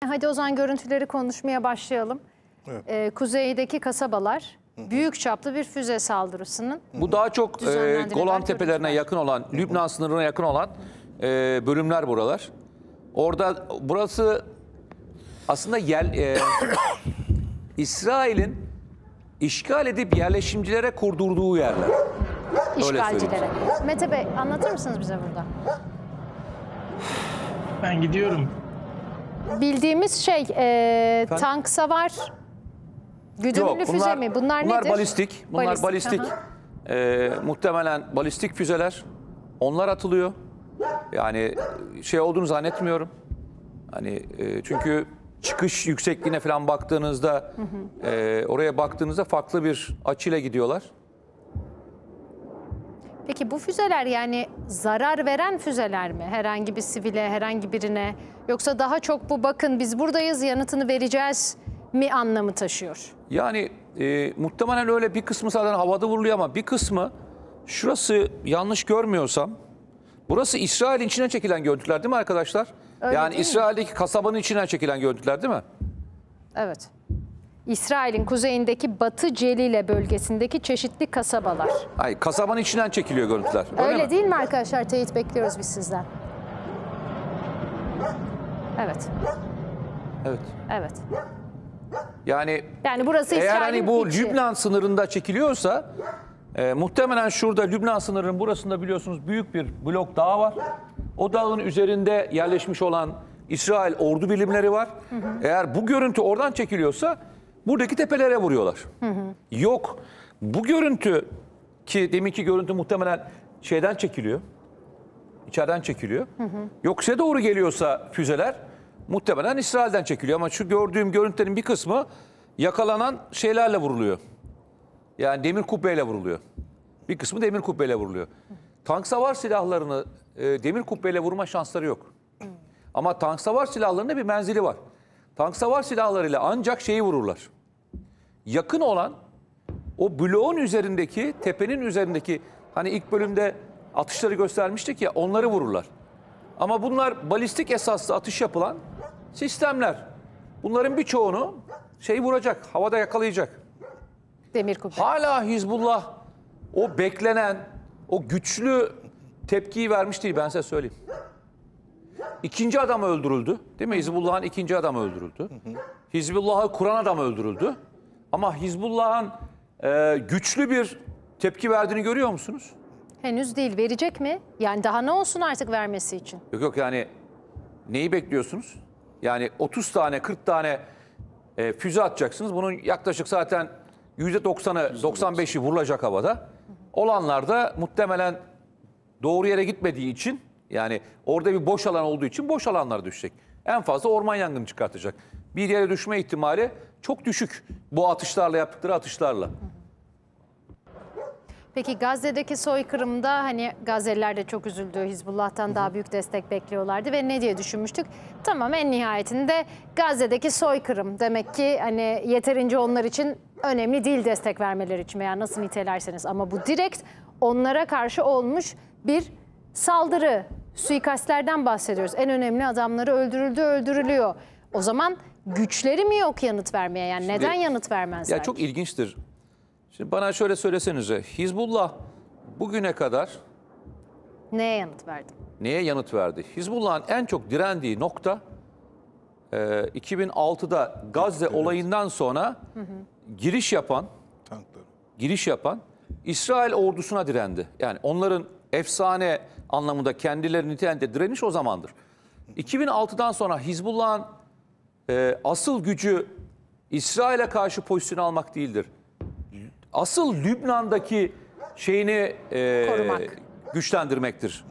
Hadi o zaman görüntüleri konuşmaya başlayalım. Evet. Kuzeydeki kasabalar büyük çaplı bir füze saldırısının Bu daha çok düzenlendiğine Golan dair Tepelerine görüntüler. yakın olan, Lübnan sınırına yakın olan bölümler buralar. Orada burası aslında İsrail'in işgal edip yerleşimcilere kurdurduğu yerler. işgalcilere. Mete Bey anlatır mısınız bize burada? Ben gidiyorum. Bildiğimiz şey tank savar, güdümlü füze mi? Bunlar nedir? Balistik. Bunlar balistik. Aha. Muhtemelen balistik füzeler. Onlar atılıyor. Yani şey olduğunu zannetmiyorum. Hani çünkü çıkış yüksekliğine falan baktığınızda, oraya baktığınızda farklı bir açıyla gidiyorlar. Peki bu füzeler yani zarar veren füzeler mi? Herhangi bir sivile, herhangi birine, yoksa daha çok bu bakın biz buradayız yanıtını vereceğiz mi anlamı taşıyor? Yani muhtemelen öyle, bir kısmı zaten havada vuruluyor ama bir kısmı, şurası yanlış görmüyorsam, burası İsrail'in içine çekilen görüntüler değil mi arkadaşlar? Öyle yani değil mi? İsrail'deki kasabanın içine çekilen görüntüler değil mi? Evet. İsrail'in kuzeyindeki Batı Celile bölgesindeki çeşitli kasabalar. Hayır, kasabanın içinden çekiliyor görüntüler. Öyle mi? değil mi arkadaşlar? Teyit bekliyoruz biz sizden. Evet. Evet. Evet. Yani burası eğer İsrail'in hani bu içi. Lübnan sınırında çekiliyorsa, muhtemelen şurada Lübnan sınırının burasında biliyorsunuz büyük bir blok dağ var. O dağın üzerinde yerleşmiş olan İsrail ordu birimleri var. Eğer bu görüntü oradan çekiliyorsa buradaki tepelere vuruyorlar. Yok, bu görüntü, ki deminki görüntü muhtemelen şeyden çekiliyor. İçeriden çekiliyor. Yoksa doğru geliyorsa füzeler muhtemelen İsrail'den çekiliyor. Ama şu gördüğüm görüntülerin bir kısmı yakalanan şeylerle vuruluyor. Yani demir kubbeyle vuruluyor. Bir kısmı demir kubbeyle vuruluyor. Tank savar silahlarını demir kubbeyle vurma şansları yok. Ama tank savar silahlarında bir menzili var. Tank savar silahlarıyla ancak şeyi vururlar. Yakın olan o bloğun üzerindeki, tepenin üzerindeki, hani ilk bölümde atışları göstermiştik ya, onları vururlar. Ama bunlar balistik esaslı atış yapılan sistemler. Bunların birçoğunu şey vuracak, havada yakalayacak. Demir kubbe. Hala Hizbullah o beklenen, o güçlü tepkiyi vermiş değil, ben size söyleyeyim. İkinci adam öldürüldü, değil mi? Hizbullah'ın ikinci adamı öldürüldü. Hizbullah'ı kuran adam öldürüldü. Ama Hizbullah'ın güçlü bir tepki verdiğini görüyor musunuz? Henüz değil. Verecek mi? Yani daha ne olsun artık vermesi için? Yok yani neyi bekliyorsunuz? Yani 30 tane 40 tane füze atacaksınız. Bunun yaklaşık zaten %90'ı 95'i vurulacak havada. Olanlar da muhtemelen doğru yere gitmediği için, yani orada bir boş alan olduğu için boş alanlar düşecek. En fazla orman yangını çıkartacak. Bir yere düşme ihtimali çok düşük bu atışlarla, yaptıkları atışlarla. Peki Gazze'deki soykırımda hani Gazze'liler de çok üzüldü. Hizbullah'tan daha büyük destek bekliyorlardı ve ne diye düşünmüştük? Tamam, en nihayetinde Gazze'deki soykırım demek ki hani yeterince onlar için önemli değil destek vermeleri için veya nasıl nitelerseniz, ama bu direkt onlara karşı olmuş bir saldırı, suikastlerden bahsediyoruz. En önemli adamları öldürülüyor. O zaman güçleri mi yok yanıt vermeye? Yani neden yanıt vermezler? Ya çok ilginçtir. Şimdi bana şöyle söylesenize, Hizbullah bugüne kadar neye yanıt verdi? neye yanıt verdi? Hizbullah'ın en çok direndiği nokta 2006'da Gazze olayından sonra giriş yapan İsrail ordusuna direndi. Yani onların efsane anlamında kendilerini nitelendiği direniş o zamandır. 2006'dan sonra Hizbullah'ın asıl gücü İsrail'e karşı pozisyon almak değildir. Asıl Lübnan'daki şeyini güçlendirmektir.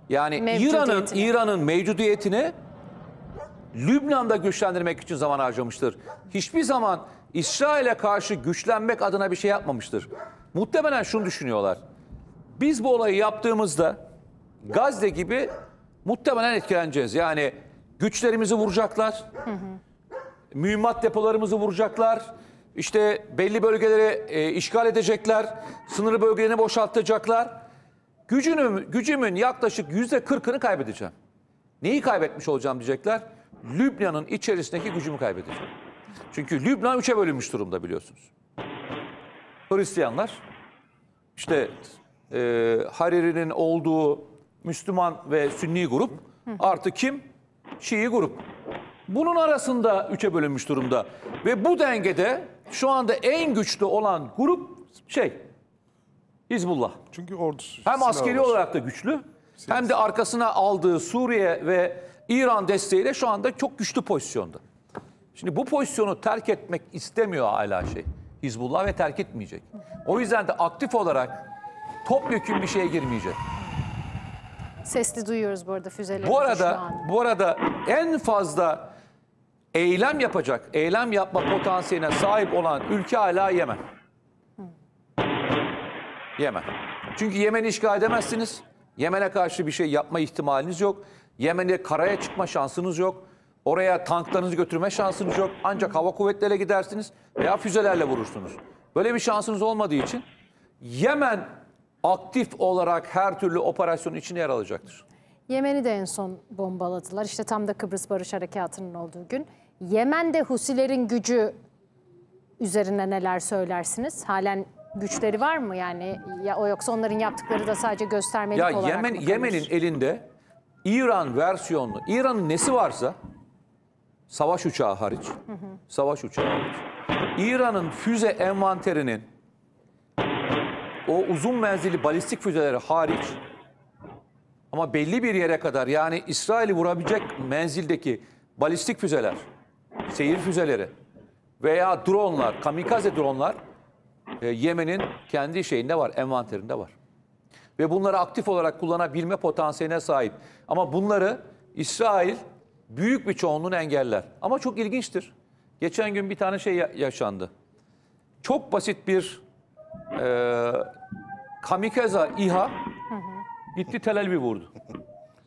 Yani İran'ın mevcudiyetini Lübnan'da güçlendirmek için zaman harcamıştır. Hiçbir zaman İsrail'e karşı güçlenmek adına bir şey yapmamıştır. Muhtemelen şunu düşünüyorlar. Biz bu olayı yaptığımızda Gazze gibi muhtemelen etkileneceğiz. Yani güçlerimizi vuracaklar. Mühimmat depolarımızı vuracaklar. İşte belli bölgeleri işgal edecekler. Sınırı bölgelerini boşaltacaklar. Gücümün yaklaşık %40'ını kaybedeceğim. Neyi kaybetmiş olacağım diyecekler? Lübnan'ın içerisindeki gücümü kaybedeceğim. Çünkü Lübnan 3'e bölünmüş durumda biliyorsunuz. Hristiyanlar, işte Hariri'nin olduğu Müslüman ve Sünni grup, artı kim? Şii grup. Bunun arasında 3'e bölünmüş durumda. Ve bu dengede şu anda en güçlü olan grup Hizbullah. Çünkü ordusu. Hem silahı askeri var. olarak da güçlü, hem de arkasına aldığı Suriye ve İran desteğiyle şu anda çok güçlü pozisyonda. Şimdi bu pozisyonu terk etmek istemiyor hala Hizbullah ve terk etmeyecek. O yüzden de aktif olarak topyekün bir şeye girmeyecek. Sesli duyuyoruz bu arada füzeleri Bu arada en fazla eylem yapacak, eylem yapma potansiyeline sahip olan ülke hala Yemen. Yemen. Çünkü Yemen'i işgal edemezsiniz. Yemen'e karşı bir şey yapma ihtimaliniz yok. Yemen'e karaya çıkma şansınız yok. Oraya tanklarınızı götürme şansınız yok. Ancak hava kuvvetleriyle gidersiniz veya füzelerle vurursunuz. Böyle bir şansınız olmadığı için Yemen aktif olarak her türlü operasyonun içine yer alacaktır. Yemen'i de en son bombaladılar. İşte tam da Kıbrıs Barış Harekatı'nın olduğu gün. Yemen'de Husilerin gücü üzerine neler söylersiniz? Halen güçleri var mı yani? Ya o yoksa onların yaptıkları da sadece göstermelik olarak mı kalır? Yemen'in elinde İran versiyonlu, İran'ın nesi varsa savaş uçağı hariç, savaş uçağı hariç, İran'ın füze envanterinin o uzun menzilli balistik füzeleri hariç ama belli bir yere kadar, yani İsrail'i vurabilecek menzildeki balistik füzeler, seyir füzeleri veya dronlar, kamikaze dronlar Yemen'in kendi şeyinde var, envanterinde var. Ve bunları aktif olarak kullanabilme potansiyeline sahip. Ama bunları İsrail büyük bir çoğunluğunu engeller. Ama çok ilginçtir. Geçen gün bir tane şey yaşandı. Çok basit bir kamikaze İHA gitti Tel Aviv'i vurdu.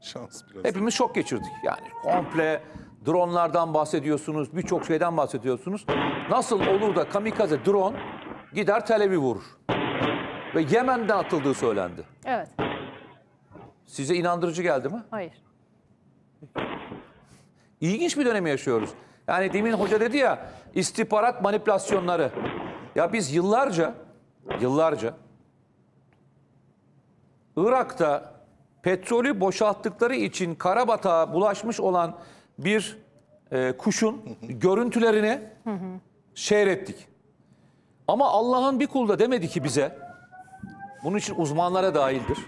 Şans biraz. Hepimiz şok geçirdik. Yani komple dronlardan bahsediyorsunuz, birçok şeyden bahsediyorsunuz. Nasıl olur da kamikaze drone gider Tel Aviv'i vurur? Ve Yemen'den atıldığı söylendi. Evet. Size inandırıcı geldi mi? Hayır. İlginç bir dönemi yaşıyoruz. Yani demin hoca dedi ya, istihbarat manipülasyonları. Ya biz yıllarca Irak'ta petrolü boşalttıkları için karabatağa bulaşmış olan bir kuşun görüntülerini seyrettik. Ama Allah'ın bir kulu da demedi ki bize, bunun için uzmanlara dahildir.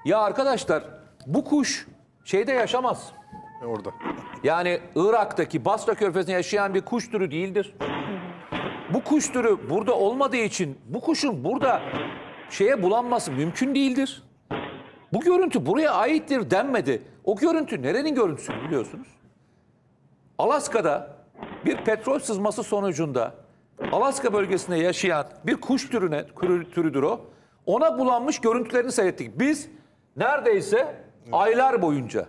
Ya arkadaşlar, bu kuş şeyde yaşamaz. Orada. Yani Irak'taki Basra Körfezi'nde yaşayan bir kuş türü değildir. Bu kuş türü burada olmadığı için bu kuşun burada bulanması mümkün değildir. Bu görüntü buraya aittir denmedi. O görüntü nerenin görüntüsü biliyorsunuz? Alaska'da bir petrol sızması sonucunda Alaska bölgesinde yaşayan bir kuş türüdür o. Ona bulanmış görüntülerini seyrettik. Biz neredeyse aylar boyunca.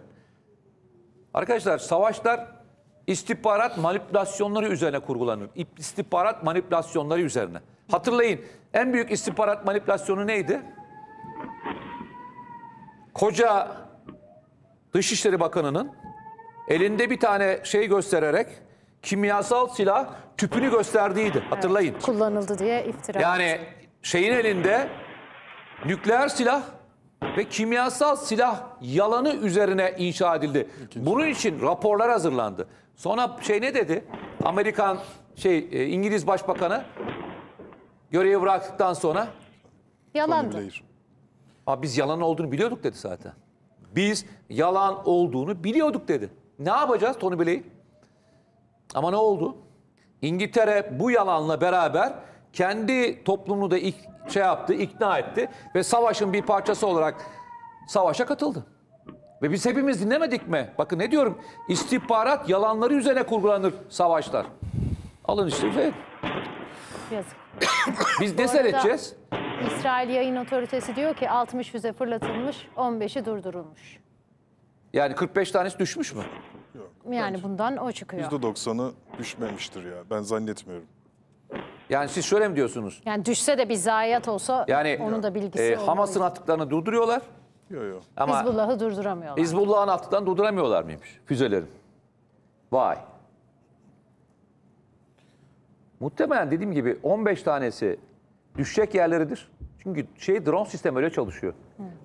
Arkadaşlar, savaşlar istihbarat manipülasyonları üzerine kurgulanır. İstihbarat manipülasyonları üzerine. Hatırlayın, en büyük istihbarat manipülasyonu neydi? Koca Dışişleri Bakanı'nın elinde bir tane şey göstererek kimyasal silah tüpünü gösterdiğiydi. Hatırlayın. Evet, kullanıldı diye iftira. Yani şeyin elinde nükleer silah ve kimyasal silah yalanı üzerine inşa edildi. Bunun için raporlar hazırlandı. Sonra ne dedi? Amerikan İngiliz Başbakanı görevi bıraktıktan sonra Yalandı. biz yalan olduğunu biliyorduk dedi zaten. Biz yalan olduğunu biliyorduk dedi. Ne yapacağız Tony Blair? Ama ne oldu? İngiltere bu yalanla beraber kendi toplumunu da ikna etti ve savaşın bir parçası olarak savaşa katıldı. Ve biz hepimiz dinlemedik mi? Bakın ne diyorum? İstihbarat yalanları üzerine kurgulanır savaşlar. Alın işte. Yazık. Biz ne seyredeceğiz? İsrail Yayın Otoritesi diyor ki 60 füze fırlatılmış, 15'i durdurulmuş. Yani 45 tanesi düşmüş mü? Yok, Yani bundan o çıkıyor. %90'ı düşmemiştir ya. Ben zannetmiyorum. Yani siz şöyle mi diyorsunuz? Yani düşse de bir zayiat olsa Yani onun da bilgisi Hamas'ın attıklarını durduruyorlar. Yok. Ama Hizbullah'ı durduramıyorlar. Hizbullah'ın attıklarını durduramıyorlar mıymış füzelerin? Vay. Muhtemelen dediğim gibi 15 tanesi düşecek yerleridir. Çünkü drone sistemi öyle çalışıyor.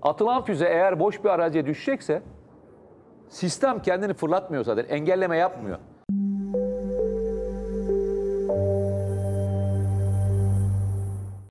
Atılan füze eğer boş bir araziye düşecekse sistem kendini fırlatmıyor zaten. Engelleme yapmıyor.